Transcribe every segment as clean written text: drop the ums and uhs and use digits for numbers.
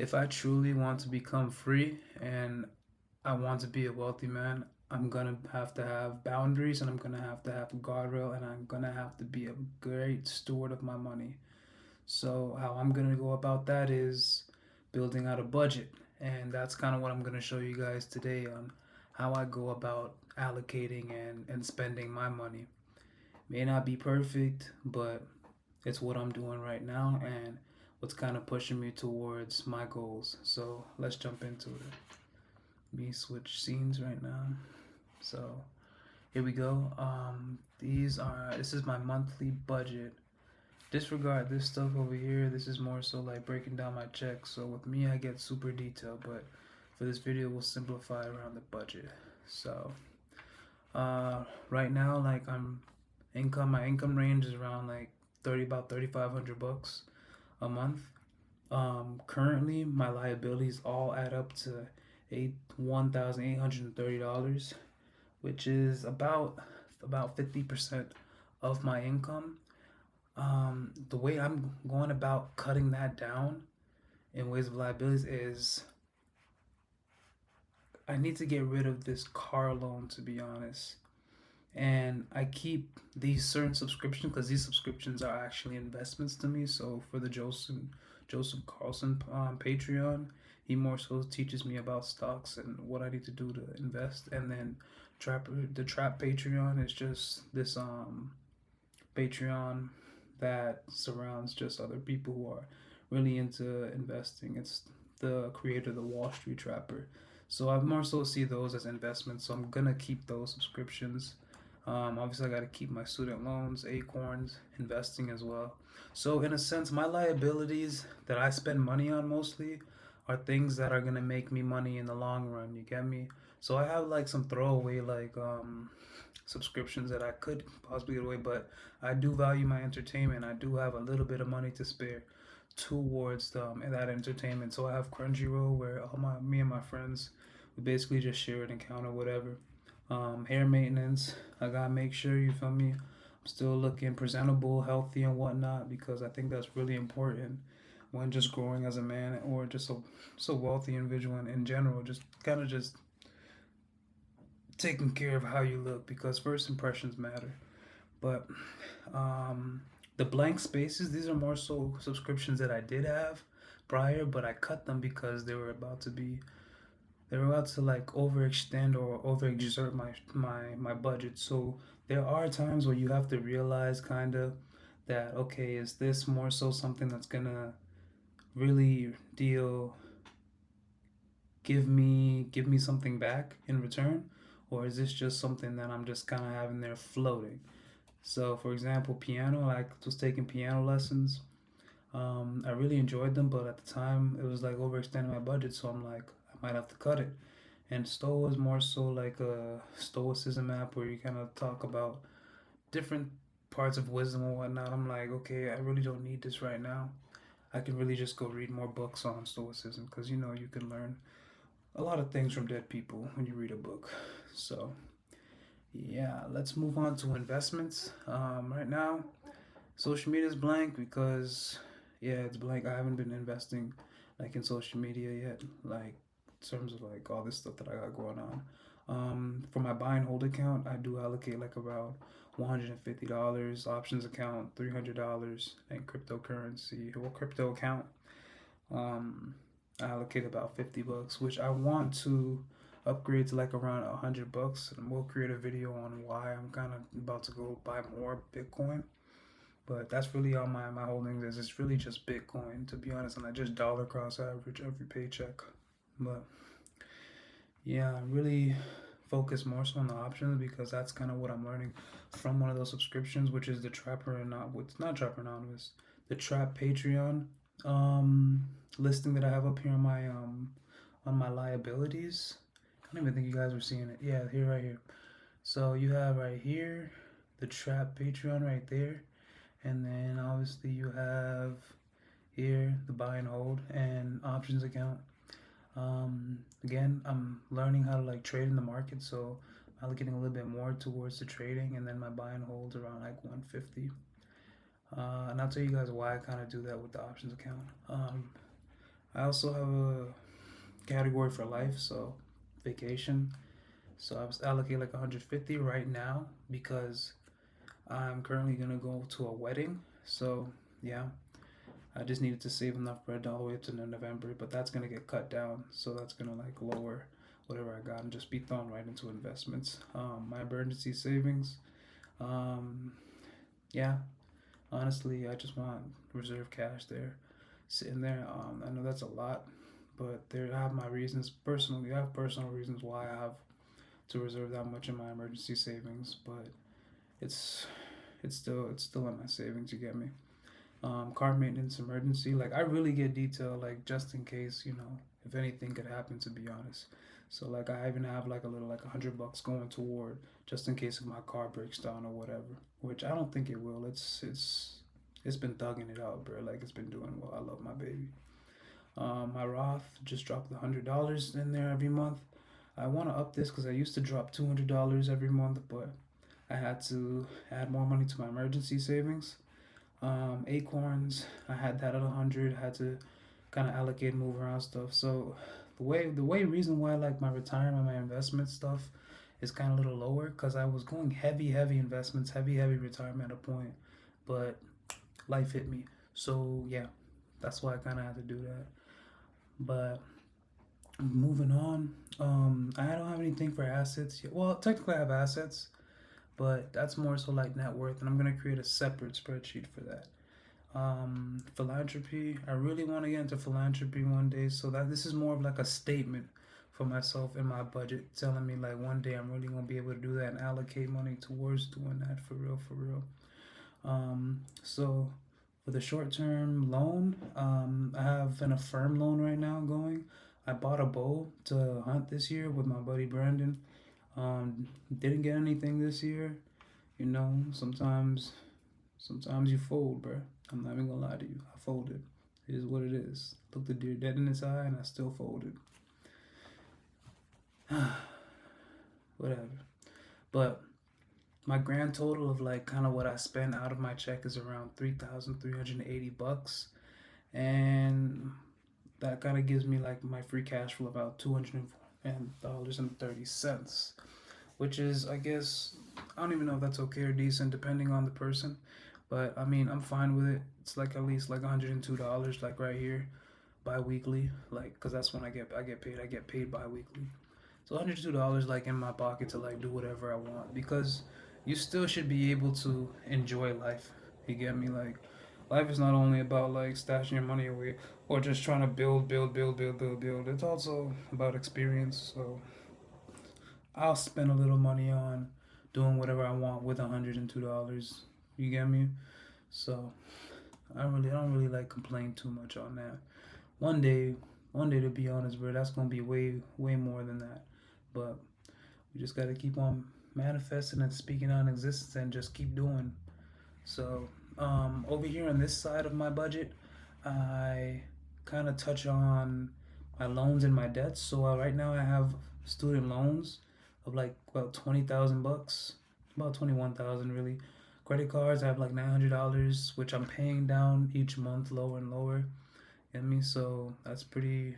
If I truly want to become free and I want to be a wealthy man, I'm gonna have to have boundaries and I'm gonna have to have a guardrail and I'm gonna have to be a great steward of my money. So, how I'm gonna go about that is building out a budget. And that's kind of what I'm gonna show you guys today on how I go about allocating and spending my money. May not be perfect, but it's what I'm doing right now and what's kind of pushing me towards my goals. So let's jump into it. Me switch scenes right now. So here we go. This is my monthly budget. Disregard this stuff over here. This is more so like breaking down my checks. So with me, I get super detailed, but for this video, we'll simplify around the budget. So right now, like my income range is around like about 3,500 bucks a month. Currently, my liabilities all add up to $1,830, which is about 50% of my income. The way I'm going about cutting that down in ways of liabilities is I need to get rid of this car loan, to be honest. And I keep these certain subscriptions because these subscriptions are actually investments to me. So for the Joseph Carlson Patreon, he more so teaches me about stocks and what I need to do to invest. And then the Trap Patreon is just this Patreon that surrounds just other people who are really into investing. It's the creator, the Wall Street Trapper. So I more so see those as investments. So I'm gonna keep those subscriptions. Obviously, I got to keep my student loans, Acorns, investing as well. So, in a sense, my liabilities that I spend money on mostly are things that are gonna make me money in the long run. You get me? So I have like some throwaway like subscriptions that I could possibly get away, but I do value my entertainment. I do have a little bit of money to spare towards that entertainment. So I have Crunchyroll where me and my friends we basically just share an account or whatever. Hair maintenance, I gotta make sure you feel me. I'm still looking presentable, healthy, and whatnot because I think that's really important when just growing as a man or just a wealthy individual in general. Just kind of just taking care of how you look because first impressions matter. But the blank spaces, these are more so subscriptions that I did have prior, but I cut them because they were about to like overextend or overexert my budget. So there are times where you have to realize kind of that okay, is this more so something that's gonna really deal give me something back in return, or is this just something that I'm just kind of having there floating? So, for example, piano, I was taking piano lessons. I really enjoyed them, but at the time it was like overextending my budget, so I'm like, I might have to cut it. And Stoa is more so like a stoicism app where you kind of talk about different parts of wisdom and whatnot. I'm like, okay, I really don't need this right now. I can really just go read more books on stoicism because you know you can learn a lot of things from dead people when you read a book. So yeah, let's move on to investments. Right now, social media is blank because yeah, it's blank. I haven't been investing like in social media yet, like in terms of like all this stuff that I got going on. For my buy and hold account, I do allocate like around $150, options account $300, and cryptocurrency or crypto account. Um, I allocate about $50, which I want to upgrade to like around $100, and we'll create a video on why I'm kind of about to go buy more Bitcoin. But that's really all my holdings is. It's really just Bitcoin, to be honest, and I just dollar cost average every paycheck. But yeah, I really focus more so on the options because that's kind of what I'm learning from one of those subscriptions, which is the Trapper and not what's not Trapper Anonymous, the Trap Patreon listing that I have up here on my liabilities. I don't even think you guys were seeing it. Yeah, here right here. So you have right here the Trap Patreon right there, and then obviously you have here the buy and hold and options account. Again, I'm learning how to like trade in the market, so I'm allocating a little bit more towards the trading, and then my buy and hold around like 150. And I'll tell you guys why I kind of do that with the options account. I also have a category for life, so vacation. So I was allocated like 150 right now because I'm currently gonna go to a wedding. So yeah, I just needed to save enough bread all the way up to November, but that's gonna get cut down. So that's gonna like lower whatever I got and just be thrown right into investments. My emergency savings. Um, yeah, honestly, I just want reserve cash there, sitting there. I know that's a lot, but there I have my reasons personally. I have personal reasons why I have to reserve that much in my emergency savings, but it's it's still in my savings. You get me? Car maintenance emergency. Like I really get detail, like just in case, if anything could happen. To be honest, so like I even have like a little like $100 going toward just in case if my car breaks down or whatever. Which I don't think it will. It's been thugging it out, bro. Like it's been doing well. I love my baby. My Roth just dropped $100 in there every month. I want to up this because I used to drop $200 every month, but I had to add more money to my emergency savings. Acorns, I had that at 100. Had to kind of allocate, move around stuff. So the way reason why like my retirement, my investment stuff is kind of a little lower because I was going heavy investments, heavy retirement at a point, but life hit me. So yeah, that's why I kind of had to do that. But moving on, I don't have anything for assets yet. Well, technically I have assets, but that's more so like net worth, and I'm gonna create a separate spreadsheet for that. Philanthropy. I really want to get into philanthropy one day, so that this is more of like a statement for myself in my budget, telling me like one day I'm really gonna be able to do that and allocate money towards doing that for real, for real. So for the short term loan, I have an Affirm loan right now going. I bought a bow to hunt this year with my buddy Brandon. Didn't get anything this year. Sometimes you fold, bro. I'm not even gonna lie to you. I folded. It is what it is. Looked the deer dead in its eye, and I still folded. Whatever. But my grand total of like kind of what I spend out of my check is around $3,380, and that kind of gives me like my free cash flow about $204.30, which is, I guess, I don't even know if that's okay or decent depending on the person, but I mean I'm fine with it. It's like at least like $102 like right here bi-weekly, like because that's when I get paid bi-weekly. So $102 like in my pocket to like do whatever I want, because you still should be able to enjoy life. You get me? Like life is not only about like stashing your money away or just trying to build. It's also about experience. So I'll spend a little money on doing whatever I want with $102. You get me? So I don't really like complain too much on that. One day, one day to be honest, bro, that's gonna be way more than that. But we just gotta keep on manifesting and speaking on existence and just keep doing. So over here on this side of my budget, I kind of touch on my loans and my debts. So right now I have student loans of like about $20,000, about 21,000 really. Credit cards I have like $900, which I'm paying down each month, lower and lower. Get me? So that's going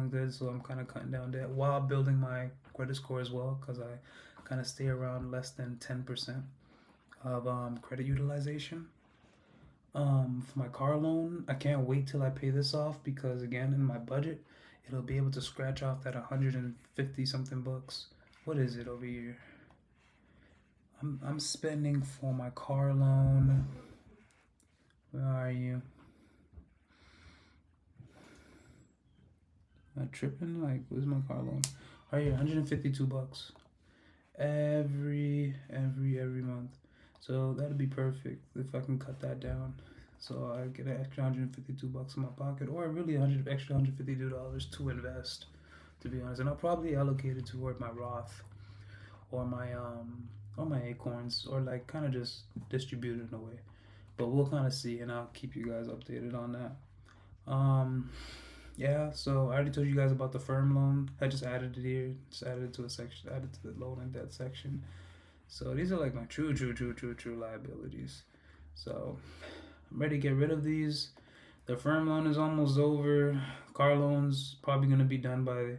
good. So I'm kind of cutting down debt while building my credit score as well, because I kind of stay around less than 10% of credit utilization. For my car loan, I can't wait till I pay this off because again, in my budget, it'll be able to scratch off that 150 something bucks. What is it over here? I'm spending for my car loan. Where are you? Am I tripping? Like, where's my car loan? Right here, $152 every month. So that'd be perfect if I can cut that down. So I get an extra $152 in my pocket, or really extra $152 to invest. To be honest, and I'll probably allocate it toward my Roth or my Acorns, or like kind of just distribute it in a way. But we'll kind of see, and I'll keep you guys updated on that. Um, yeah, so I already told you guys about the firm loan. I just added it here. Just added it to a section. Added to the loan and debt section. So these are like my true liabilities. So I'm ready to get rid of these. The firm loan is almost over Car loans probably gonna be done by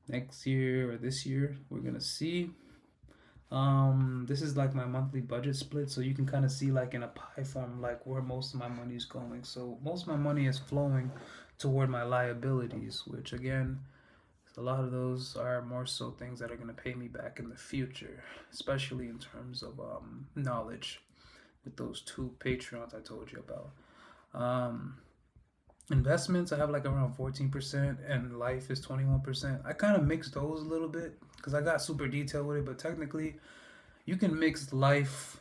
next year or this year. We're gonna see. This is like my monthly budget split, so you can kind of see like in a pie form like where most of my money is going. So most of my money is flowing toward my liabilities, which again, a lot of those are more so things that are going to pay me back in the future, especially in terms of knowledge with those two Patreons I told you about. Um, Investments, I have like around 14%, and life is 21%. I kind of mix those a little bit because I got super detailed with it, but technically, you can mix life,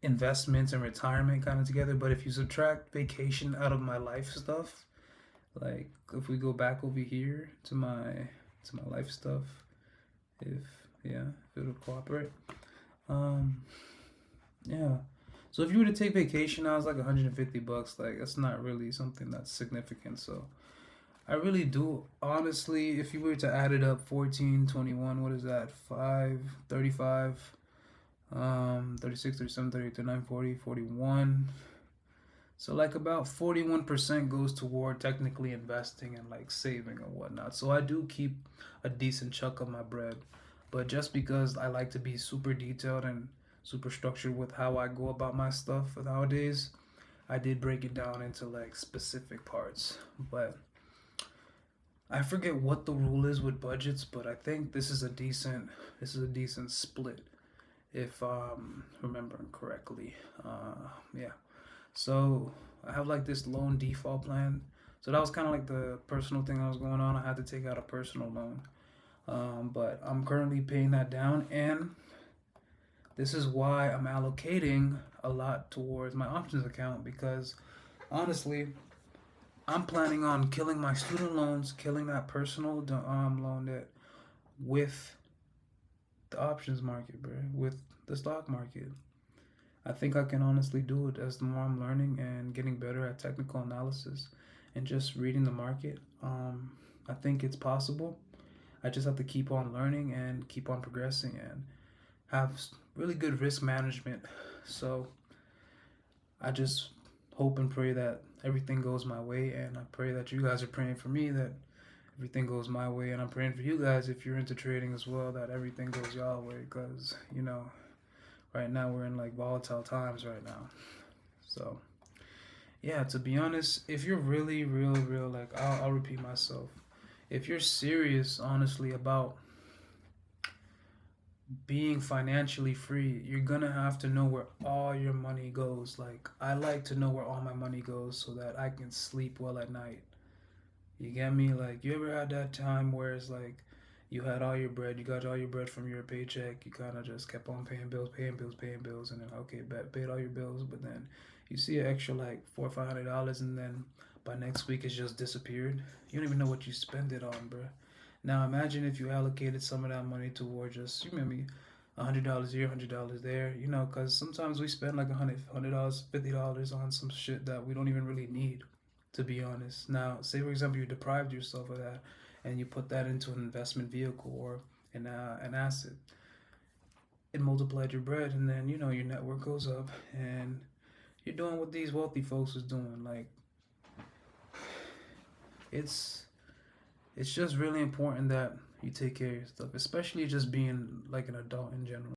investments, and retirement kind of together. But if you subtract vacation out of my life stuff, like if we go back over here to my life stuff, if yeah, if it'll cooperate. Um, yeah. So if you were to take vacation, I was like $150. Like that's not really something that's significant. So I really do honestly, if you were to add it up, 14, 21, what is that? 5, 35, 36, 37, 38, 39, 40, 41. So like about 41% goes toward technically investing and like saving and whatnot. So I do keep a decent chunk of my bread. But just because I like to be super detailed and super structured with how I go about my stuff nowadays, I did break it down into like specific parts. But I forget what the rule is with budgets, but I think this is a decent split if remembering correctly. Yeah. So I have like this loan default plan. So that was kind of like the personal thing that was going on. I had to take out a personal loan, but I'm currently paying that down, and this is why I'm allocating a lot towards my options account because honestly, I'm planning on killing my student loans, killing that personal loan debt with the options market, bro, with the stock market. I think I can honestly do it as the more I'm learning and getting better at technical analysis and just reading the market. I think it's possible. I just have to keep on learning and keep on progressing and have really good risk management. So I just hope and pray that everything goes my way, and I pray that you guys are praying for me that everything goes my way, and I'm praying for you guys if you're into trading as well that everything goes y'all way because right now we're in like volatile times right now. So yeah, to be honest, if you're really real, like I'll repeat myself, if you're serious honestly about being financially free, you're gonna have to know where all your money goes. Like I like to know where all my money goes so that I can sleep well at night. You get me? Like you ever had that time where it's like you had all your bread, you got all your bread from your paycheck, you kind of just kept on paying bills, paying bills, paying bills, and then okay, paid all your bills, but then you see an extra like $400 or $500, and then by next week it's just disappeared. You don't even know what you spend it on, bro. Now imagine if you allocated some of that money toward just, you remember me, $100 here, $100 there, because sometimes we spend like $100, $50 on some shit that we don't even really need, to be honest. Now, say for example, you deprived yourself of that and you put that into an investment vehicle or an asset. It multiplied your bread, and then your network goes up, and you're doing what these wealthy folks is doing. Like it's it's just really important that you take care of your stuff, especially just being like an adult in general.